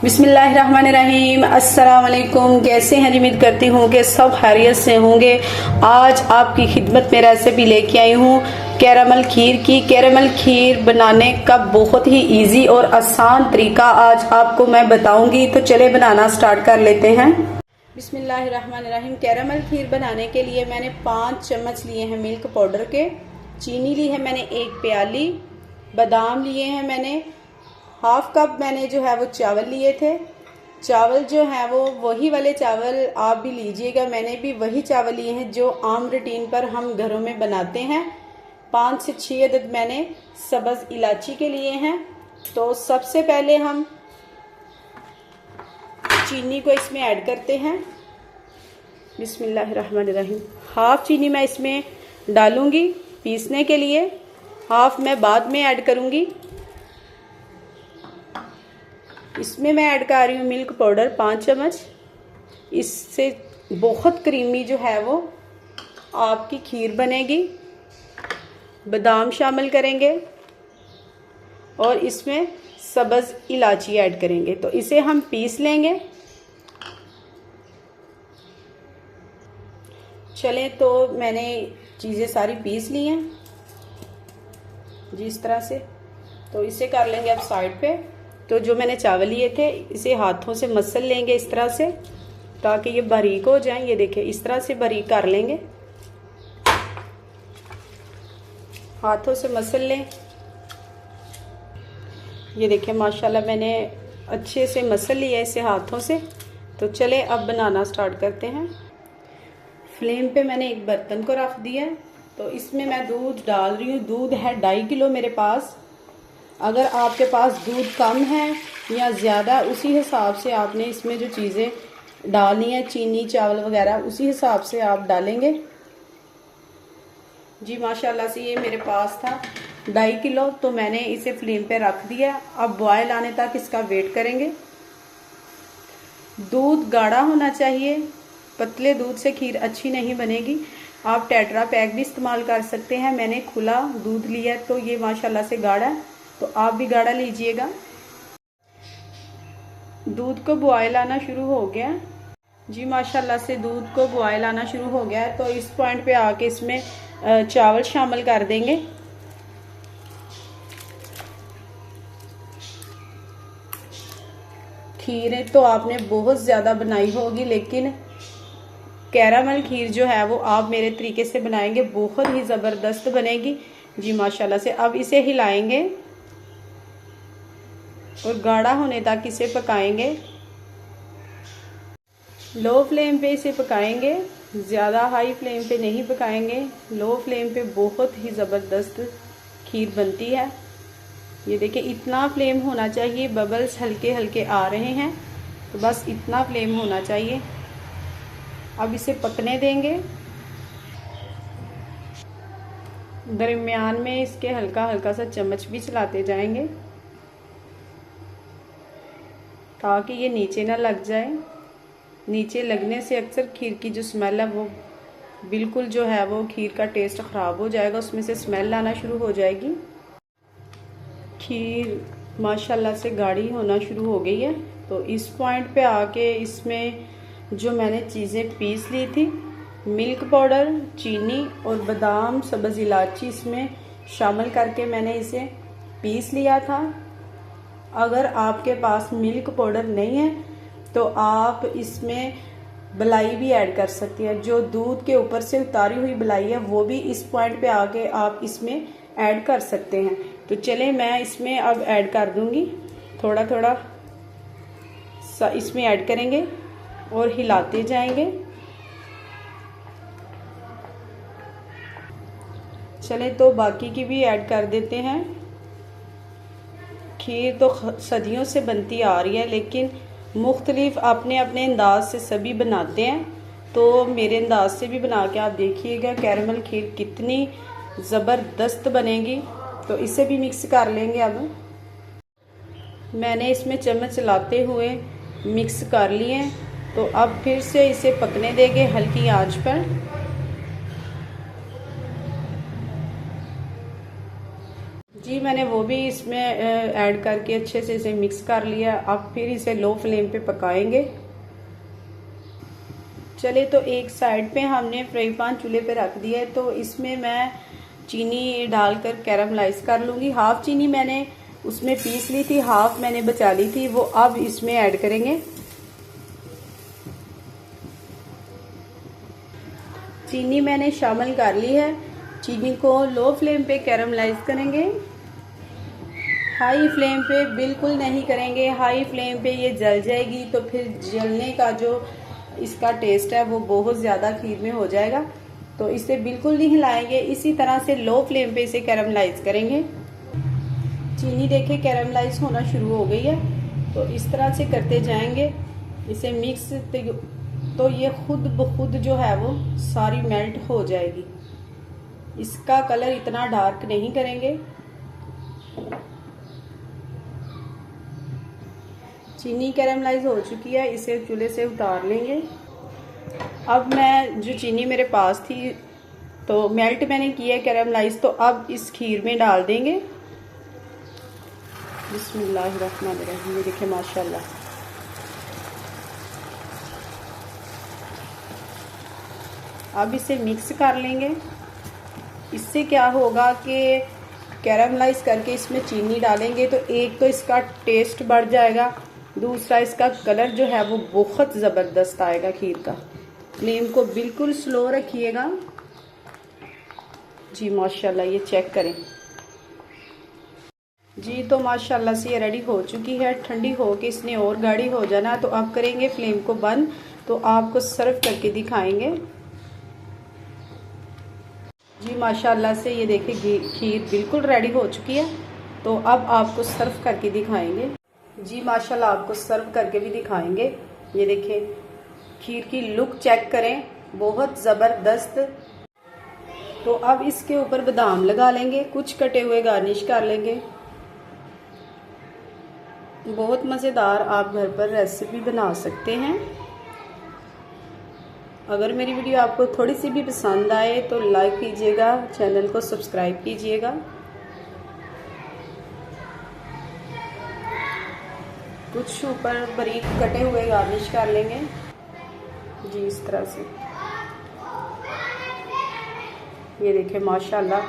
बिस्मिल्लाहिर्रहमानिर्रहीम। अस्सलाम वालेकुम। कैसे हैं? उम्मीद करती हूँ कि सब खैरियत से होंगे। आज आपकी खिदमत में रेसिपी लेके आई हूँ कैरामल खीर की। कैरामल खीर बनाने का बहुत ही इजी और आसान तरीका आज आपको मैं बताऊंगी, तो चले बनाना स्टार्ट कर लेते हैं। बिस्मिल्लाहिर्रहमानिर्रहीम। कैरामल खीर बनाने के लिए मैंने 5 चम्मच लिए हैं मिल्क पाउडर के, चीनी ली है मैंने 1 प्याली, बादाम लिए हैं मैंने, हाफ कप मैंने जो है वो चावल लिए थे। चावल जो है वो वही वाले चावल आप भी लीजिएगा, मैंने भी वही चावल लिए हैं जो आम रूटीन पर हम घरों में बनाते हैं। 5 से 6 अदद मैंने सब्ज़ इलायची के लिए हैं। तो सबसे पहले हम चीनी को इसमें ऐड करते हैं। बिस्मिल्लाहिर्रहमानिर्रहीम। हाफ चीनी मैं इसमें डालूंगी पीसने के लिए, हाफ मैं बाद में ऐड करूंगी। इसमें मैं ऐड कर रही हूँ मिल्क पाउडर 5 चम्मच। इससे बहुत क्रीमी जो है वो आपकी खीर बनेगी। बादाम शामिल करेंगे और इसमें सब्ज़ इलायची ऐड करेंगे, तो इसे हम पीस लेंगे। चलें, तो मैंने चीज़ें सारी पीस ली हैं जिस तरह से, तो इसे कर लेंगे अब साइड पे। तो जो मैंने चावल लिए थे इसे हाथों से मसल लेंगे इस तरह से, ताकि ये बारीक हो जाए। ये देखिए इस तरह से बारीक कर लेंगे, हाथों से मसल लें। ये देखिए माशाल्लाह मैंने अच्छे से मसल लिया इसे हाथों से। तो चले अब बनाना स्टार्ट करते हैं। फ्लेम पे मैंने एक बर्तन को रख दिया है, तो इसमें मैं दूध डाल रही हूँ। दूध है 2.5 किलो मेरे पास। अगर आपके पास दूध कम है या ज़्यादा, उसी हिसाब से आपने इसमें जो चीज़ें डालनी है, चीनी चावल वगैरह, उसी हिसाब से आप डालेंगे। जी माशाल्लाह से ये मेरे पास था 2.5 किलो, तो मैंने इसे फ्लेम पे रख दिया। अब बॉयल आने तक इसका वेट करेंगे। दूध गाढ़ा होना चाहिए, पतले दूध से खीर अच्छी नहीं बनेगी। आप टेट्रा पैक भी इस्तेमाल कर सकते हैं। मैंने खुला दूध लिया तो ये माशाल्लाह से गाढ़ा है, तो आप भी गाढ़ा लीजिएगा। दूध को बॉयल आना शुरू हो गया जी, माशाल्लाह से दूध को बॉयल आना शुरू हो गया है। तो इस पॉइंट पे आके इसमें चावल शामिल कर देंगे। खीरें तो आपने बहुत ज़्यादा बनाई होगी, लेकिन कैरामल खीर जो है वो आप मेरे तरीके से बनाएंगे, बहुत ही ज़बरदस्त बनेगी जी माशाल्लाह से। अब इसे हिलाएंगे और गाढ़ा होने तक इसे पकाएंगे। लो फ्लेम पे इसे पकाएंगे, ज़्यादा हाई फ्लेम पे नहीं पकाएंगे। लो फ्लेम पे बहुत ही ज़बरदस्त खीर बनती है। ये देखिए इतना फ्लेम होना चाहिए, बबल्स हल्के हल्के आ रहे हैं, तो बस इतना फ्लेम होना चाहिए। अब इसे पकने देंगे। दरमियान में इसके हल्का हल्का सा चम्मच भी चलाते जाएंगे ताकि ये नीचे ना लग जाए। नीचे लगने से अक्सर खीर की जो स्मेल है वो बिल्कुल जो है वो खीर का टेस्ट ख़राब हो जाएगा, उसमें से स्मेल आना शुरू हो जाएगी। खीर माशाल्लाह से गाढ़ी होना शुरू हो गई है। तो इस पॉइंट पे आके इसमें जो मैंने चीज़ें पीस ली थी, मिल्क पाउडर, चीनी और बादाम, सब्ज़ इलायची इसमें शामिल करके मैंने इसे पीस लिया था। अगर आपके पास मिल्क पाउडर नहीं है तो आप इसमें बलाई भी ऐड कर सकती हैं। जो दूध के ऊपर से उतारी हुई बलाई है वो भी इस पॉइंट पे आके आप इसमें ऐड कर सकते हैं। तो चलें मैं इसमें अब ऐड कर दूंगी, थोड़ा थोड़ा सा इसमें ऐड करेंगे और हिलाते जाएंगे। चले तो बाकी की भी ऐड कर देते हैं। खीर तो सदियों से बनती आ रही है, लेकिन मुख्तलिफ अपने अपने अंदाज से सभी बनाते हैं। तो मेरे अंदाज से भी बना के आप देखिएगा कैरामल खीर कितनी ज़बरदस्त बनेगी। तो इसे भी मिक्स कर लेंगे। अब मैंने इसमें चम्मच चलाते हुए मिक्स कर लिए, तो अब फिर से इसे पकने देंगे हल्की आंच पर। जी मैंने वो भी इसमें ऐड करके अच्छे से इसे मिक्स कर लिया। अब फिर इसे लो फ्लेम पे पकाएंगे। चले तो एक साइड पे हमने फ्राई पैन चूल्हे पे रख दिया है, तो इसमें मैं चीनी डालकर कैरामलाइज कर लूँगी। हाफ चीनी मैंने उसमें पीस ली थी, हाफ मैंने बचा ली थी, वो अब इसमें ऐड करेंगे। चीनी मैंने शामिल कर ली है। चीनी को लो फ्लेम पे कैरामलाइज करेंगे, हाई फ्लेम पे बिल्कुल नहीं करेंगे। हाई फ्लेम पे ये जल जाएगी तो फिर जलने का जो इसका टेस्ट है वो बहुत ज़्यादा खीर में हो जाएगा, तो इसे बिल्कुल नहीं हिलाएंगे। इसी तरह से लो फ्लेम पे इसे कैरामलाइज करेंगे। चीनी देखे कैरामलाइज होना शुरू हो गई है, तो इस तरह से करते जाएंगे इसे मिक्स, तो ये खुद ब खुद जो है वो सारी मेल्ट हो जाएगी। इसका कलर इतना डार्क नहीं करेंगे। चीनी कैरामलाइज हो चुकी है, इसे चूल्हे से उतार लेंगे। अब मैं जो चीनी मेरे पास थी तो मेल्ट मैंने किया कैरामलाइज, तो अब इस खीर में डाल देंगे। बिस्मिल्लाहिर्रहमानिर्रहीम। ये देखिए माशाल्लाह, अब इसे मिक्स कर लेंगे। इससे क्या होगा कि कैरामलाइज करके इसमें चीनी डालेंगे तो एक तो इसका टेस्ट बढ़ जाएगा, दूसरा इसका कलर जो है वो बहुत ज़बरदस्त आएगा खीर का। फ्लेम को बिल्कुल स्लो रखिएगा जी। माशाल्लाह ये चेक करें जी, तो माशाल्लाह से ये रेडी हो चुकी है। ठंडी हो के इसने और गाढ़ी हो जाना, तो अब करेंगे फ्लेम को बंद, तो आपको सर्व करके दिखाएंगे जी। माशाल्लाह से ये देखिए खीर बिल्कुल रेडी हो चुकी है, तो अब आपको सर्व करके दिखाएंगे जी। माशाल्लाह आपको सर्व करके भी दिखाएंगे। ये देखिए खीर की लुक चेक करें, बहुत ज़बरदस्त। तो अब इसके ऊपर बादाम लगा लेंगे, कुछ कटे हुए गार्निश कर लेंगे। बहुत मज़ेदार आप घर पर रेसिपी बना सकते हैं। अगर मेरी वीडियो आपको थोड़ी सी भी पसंद आए तो लाइक कीजिएगा, चैनल को सब्सक्राइब कीजिएगा। कुछ ऊपर बारीक कटे हुए गार्निश कर लेंगे जी, इस तरह से। ये देखिए माशाल्लाह,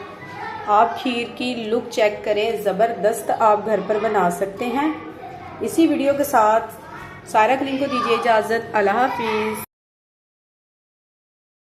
आप खीर की लुक चेक करें, ज़बरदस्त आप घर पर बना सकते हैं। इसी वीडियो के साथ सायरा कलीम को दीजिए इजाज़त। अल्लाह हाफिज़।